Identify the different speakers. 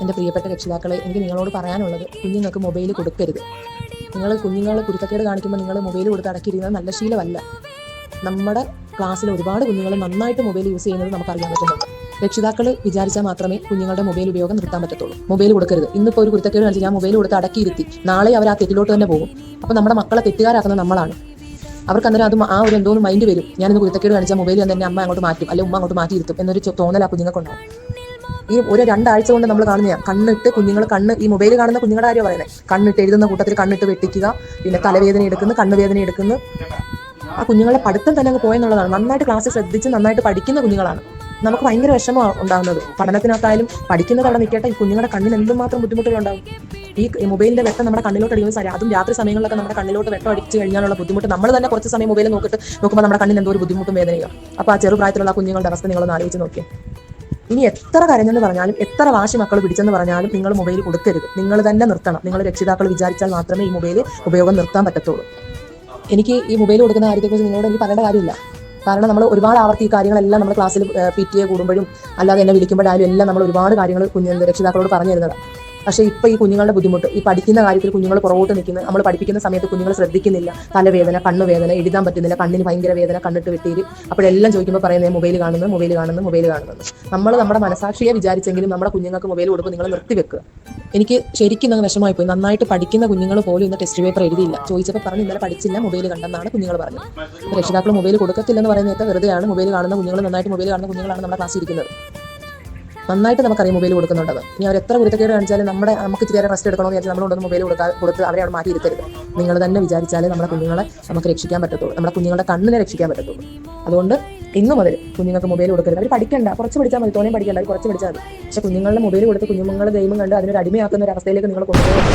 Speaker 1: എൻ്റെ പ്രിയപ്പെട്ട രക്ഷിതാക്കളെ, എനിക്ക് നിങ്ങളോട് പറയാനുള്ളത്, കുഞ്ഞുങ്ങൾക്ക് മൊബൈൽ കൊടുക്കരുത്. കുഞ്ഞുങ്ങൾ കുരുത്തക്കേട് കാണിക്കുമ്പോൾ നിങ്ങൾ മൊബൈൽ കൊടുത്ത് അടക്കിയിരിക്കുന്നത് നല്ല ശീലമല്ല. നമ്മുടെ ക്ലാസ്സിൽ ഒരുപാട് കുഞ്ഞുങ്ങൾ നന്നായിട്ട് മൊബൈൽ യൂസ് ചെയ്യുന്നത് നമുക്കറിയാൻ പറ്റുന്നുണ്ട്. രക്ഷിതാക്കൾ വിചാരിച്ചാൽ മാത്രമേ കുഞ്ഞുങ്ങളുടെ മൊബൈൽ ഉപയോഗം നിർത്താൻ പറ്റത്തുള്ളൂ. മൊബൈൽ കൊടുക്കരുത്. ഇന്നിപ്പോൾ ഒരു കുരുത്തക്കേട് കാണിച്ച് ഞാൻ മൊബൈൽ കൊടുത്ത് അടക്കിയിരുത്തി, നാളെ അവർ ആ തെറ്റിലോട്ട് തന്നെ പോകും. അപ്പോൾ നമ്മുടെ മക്കളെ തെറ്റുകാരാക്കുന്നത് നമ്മളാണ്. അവർക്ക് അന്നേരം അതും ആ ഒരു എന്തോന്ന് മൈൻഡ് വരും. ഞാനിന്ന് കുരുത്തക്കേട് കാണിച്ചാൽ മൊബൈൽ തന്നെ അമ്മ അങ്ങോട്ട് മാറ്റും, അല്ലെങ്കിൽ ഉമ്മ അങ്ങോട്ട് മാറ്റിയിരുത്തും എന്നൊരു തോന്നൽ ആ കുഞ്ഞുങ്ങൾക്കുണ്ടാവും. ഈ ഒരു 2 ആഴ്ച കൊണ്ട് നമ്മൾ കാണുന്ന കണ്ണിട്ട് കുഞ്ഞുങ്ങൾ ഈ മൊബൈൽ കാണുന്ന കുഞ്ഞുങ്ങളുടെ കാര്യം പറയുന്നത്, കണ്ണിട്ട് എഴുതുന്ന കൂട്ടത്തിൽ കണ്ണിട്ട് വെട്ടിക്കുക, പിന്നെ തലവേദന എടുക്കുന്നു, കണ്ണുവേദന എടുക്കുന്നു. ആ കുഞ്ഞുങ്ങളെ പഠിത്തം തന്നെ അങ്ങ് പോയെന്നുള്ളതാണ്. നന്നായിട്ട് ക്ലാസ് ശ്രദ്ധിച്ച് നന്നായിട്ട് പഠിക്കുന്ന കുഞ്ഞുങ്ങളാണ്. നമുക്ക് ഭയങ്കര വിഷമമാണ് ഉണ്ടാകുന്നത്. പഠനത്തിനകത്തായാലും പഠിക്കുന്നത് അവിടെ നിൽക്കട്ടെ, ഈ കുഞ്ഞുങ്ങളുടെ കണ്ണിന് എന്തുമാത്രം ബുദ്ധിമുട്ടുകളുണ്ടാവും. ഈ മൊബൈലിന്റെ വെട്ടം നമ്മുടെ കണ്ണിലോട്ട് അടിക്കുന്ന അതും രാത്രി സമയങ്ങളിലൊക്കെ നമ്മുടെ കണ്ണിലോട്ട് വെട്ടം അടിച്ച് കഴിഞ്ഞാലുള്ള ബുദ്ധിമുട്ട് നമ്മൾ തന്നെ കുറച്ച് സമയം മൊബൈൽ നോക്കുമ്പോൾ നമ്മുടെ കണ്ണിന് എന്തോ ഒരു ബുദ്ധിമുട്ടും വേദനയോ. അപ്പോൾ ആ ചെറുപ്രായത്തിലുള്ള കുഞ്ഞുങ്ങളുടെ അവസ്ഥ നിങ്ങളൊന്ന് ആലോചിച്ച് നോക്കിയാൽ, ഇനി എത്ര കരഞ്ഞെന്ന് പറഞ്ഞാലും എത്ര വാശി മക്കൾ പിടിച്ചെന്ന് പറഞ്ഞാലും നിങ്ങൾ മൊബൈൽ കൊടുക്കരുത്. നിങ്ങൾ തന്നെ നിർത്തണം. നിങ്ങൾ രക്ഷിതാക്കൾ വിചാരിച്ചാൽ മാത്രമേ ഈ മൊബൈൽ ഉപയോഗം നിർത്താൻ പറ്റത്തുള്ളൂ. എനിക്ക് ഈ മൊബൈൽ കൊടുക്കുന്ന കാര്യത്തെക്കുറിച്ച് നിങ്ങളോട് എനിക്ക് പറയേണ്ട കാര്യമില്ല. കാരണം നമ്മൾ ഒരുപാട് ആവർത്തി ഈ കാര്യങ്ങളെല്ലാം നമ്മൾ ക്ലാസ്സിൽ PTA കൂടുമ്പോഴും അല്ലാതെ എന്നെ വിളിക്കുമ്പോഴായാലും എല്ലാം നമ്മൾ ഒരുപാട് കാര്യങ്ങൾ രക്ഷിതാക്കളോട് പറഞ്ഞു തരുന്നതാണ്. പക്ഷേ ഇപ്പോൾ ഈ കുഞ്ഞുങ്ങളുടെ ബുദ്ധിമുട്ട്, ഈ പഠിക്കുന്ന കാര്യത്തിൽ കുഞ്ഞുങ്ങൾ പുറകോട്ട് നിൽക്കുന്നത്, നമ്മൾ പഠിപ്പിക്കുന്ന സമയത്ത് കുഞ്ഞുങ്ങൾ ശ്രദ്ധിക്കുന്നില്ല. തലവേദന, കണ്ണുവേദന, എഴുതാൻ പറ്റുന്നില്ല, കണ്ണിന് ഭയങ്കര വേദന, കണ്ണിട്ട് വെട്ടിയിൽ. അപ്പോഴെല്ലാം ചോദിക്കുമ്പോൾ പറയുന്നത് മൊബൈൽ കാണുന്നത്. നമ്മൾ നമ്മുടെ മനസാക്ഷിയെ വിചാരിച്ചെങ്കിലും നമ്മുടെ കുഞ്ഞുങ്ങൾക്ക് മൊബൈൽ കൊടുക്കും നിങ്ങൾ നിർത്തിവെക്കുക. എനിക്ക് ശരിക്കും അങ്ങ് വിഷമമായി പോയി. നന്നായിട്ട് പഠിക്കുന്ന കുഞ്ഞുങ്ങൾ പോലും ഇന്ന് ടെസ്റ്റ് പേപ്പർ എഴുതിയില്ല. ചോദിച്ചപ്പോൾ പറഞ്ഞു ഇന്നലെ പഠിച്ചില്ല, മൊബൈൽ കണ്ടെന്നാണ് കുഞ്ഞുങ്ങൾ പറഞ്ഞത്. രക്ഷിതാക്കൾ മൊബൈൽ കൊടുക്കത്തില്ലെന്ന് പറയുന്നതൊക്കെ വെറുതെയാണ്. മൊബൈൽ കാണുന്ന കുഞ്ഞുങ്ങൾ, നന്നായിട്ട് മൊബൈൽ കാണുന്ന കുഞ്ഞുങ്ങളാണ് നമ്മുടെ ക്ലാസ്സിൽ ഇരിക്കുന്നത്. നന്നായിട്ട് നമുക്കറിയാം മൊബൈൽ കൊടുക്കുന്നുണ്ടത്. ഇനി അവർ എത്ര കുരുത്തക്കേട് കാണിച്ചാലും നമുക്ക് ഇത്തിരി റെസ്റ്റ് എടുക്കണമെന്ന് വിചാരിച്ചാൽ നമ്മളോടൊന്ന് മൊബൈൽ കൊടുത്ത് അവരെ അവിടെ മാറ്റി ഇരുത്തരുത്. നിങ്ങൾ തന്നെ വിചാരിച്ചാലേ നമ്മുടെ കുഞ്ഞുങ്ങളെ നമുക്ക് രക്ഷിക്കാൻ പറ്റത്തുള്ളൂ, നമ്മുടെ കുഞ്ഞുങ്ങളുടെ കണ്ണിനെ രക്ഷിക്കാൻ പറ്റത്തുള്ളൂ. അതുകൊണ്ട് ഇന്നു മുതൽ കുഞ്ഞുങ്ങൾക്ക് മൊബൈൽ കൊടുക്കരുത്. അവർ പഠിക്കണ്ട, കുറച്ച് പഠിച്ചാൽ മതി, തോനെയും പഠിക്കണ്ട, അവർ കുറച്ച് പഠിച്ചാൽ മതി. പക്ഷേ കുഞ്ഞുങ്ങളുടെ മൊബൈൽ കൊടുത്ത് കുഞ്ഞുങ്ങളുടെ ഗെയിമും കണ്ട് അതിനൊരു അടിമയാക്കുന്ന ഒരു അവസ്ഥയിലേക്ക് നിങ്ങൾ കൊണ്ടുപോകും.